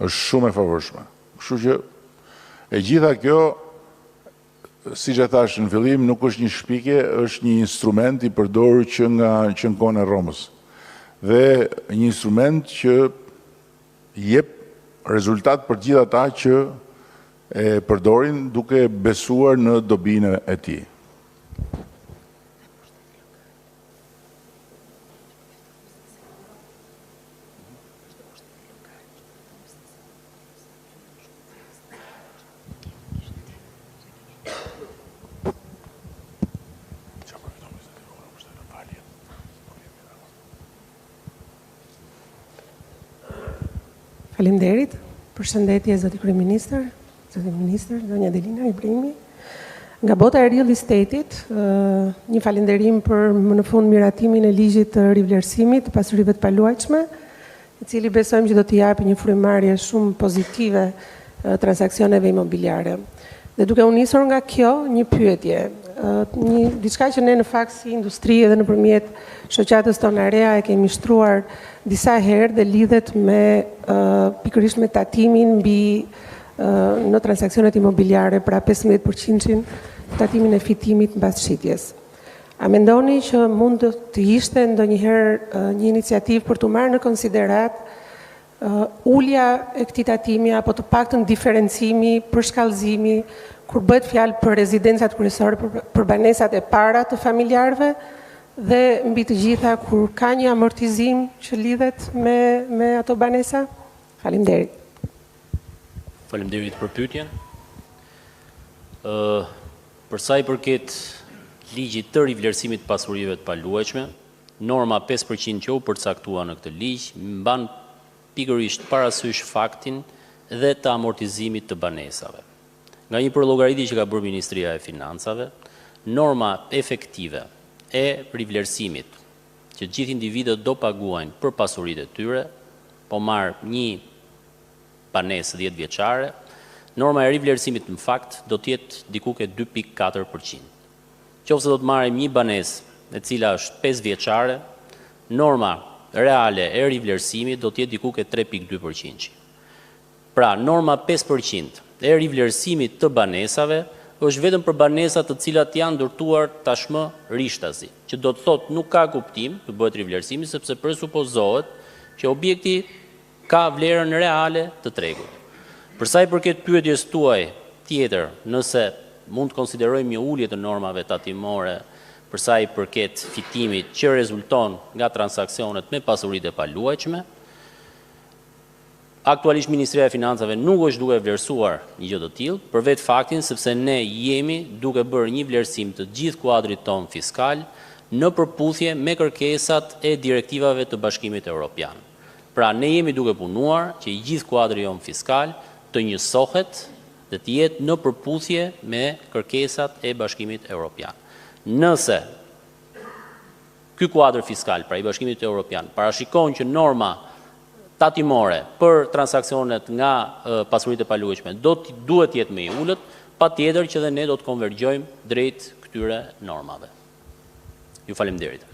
është shumë e favorshme. Kështu që e gjitha kjo, siç e thash në fillim, nuk është një shpikje, është një instrument i përdorur që nga kohën e Romës. Dhe një instrument që jep rezultat për gjithë ata që e përdorin duke besuar në dobinë e tij. Faleminderit. Përshëndetje zoti kryeministër, zoti ministër, zonja Adelina Ibrahimi. Nga bota e real estate-it, një falënderim për më në fund miratimin e ligjit të rivlerësimit të pasurive të paluajtshme, i cili besojmë që do të japë një frymëmarrje shumë pozitive transaksioneve imobiliare. Dhe duke u nisur nga kjo, një pyetje, diçka që ne në fakt si industri edhe nëpërmjet shoqatës tonë Area e kemi shtruar disa herë dhe lidhet me pikërisht me tatimin mbi në transaksionet imobiliare, pra 15% tatimin e fitimit mbas shitjes. A mendoni që mund të ishte ndonjëherë një iniciativë për të marrë në konsiderat ulja e këtij tatimi apo të paktën diferencimi, përshkallëzimi, kur bëhet fjalë për rezidencat kryesore, për banesat e para të familjarëve dhe mbi të gjitha kur ka një amortizim që lidhet me ato banesa? Faleminderit. Faleminderit për pyetjen. Për sa i përket ligjit të rivlerësimit të pasurive të paluajtshme, norma 5% që u përcaktua në këtë ligj mban pikërisht parasysh faktin dhe të amortizimit të banesave. Nga një përllogariti që ka bërë Ministria e Financave, norma efektive e rivlerësimit që gjithë individët do paguajnë për pasuritë e tyre, po marr një banesë 10 vjeçare, norma e rivlerësimit në fakt do të jetë diku ke 2.4%. Qofse do të marrim një banesë e cila është 5 vjeçare, norma reale e rivlerësimit do të jetë diku ke 3.2%. Pra, norma 5% e rivlerësimit të banesave është vetëm për banesat të cilat janë ndërtuar tashmë rishtazi, që do të thotë nuk ka kuptim të bëhet rivlerësimi sepse presupozohet që objekti ka vlerën reale të tregut. Për sa i përket pyetjes tuaj tjetër, nëse mund të konsiderojmë një ulje të normave tatimore për sa i përket fitimit që rezulton nga transaksionet me pasuritë e paluajtshme, aktualisht Ministria e Financave nuk është duke vlerësuar një gjë të tillë, për vetë faktin sepse ne jemi duke bërë një vlerësim të gjithë kuadrit ton fiskal në përputhje me kërkesat e direktivave të Bashkimit Evropian. Pra ne jemi duke punuar që i gjithë kuadri jon fiskal të njësohet dhe të jetë në përputhje me kërkesat e Bashkimit Evropian. Nëse ky kuadër fiskal, pra i Bashkimit Evropian, parashikon që norma tatimore për transaksionet nga pasuritë e paluajtshme duhet jetë më i ulët, patjetër që dhe ne do të konvergjojmë drejt këtyre normave. Ju faleminderit.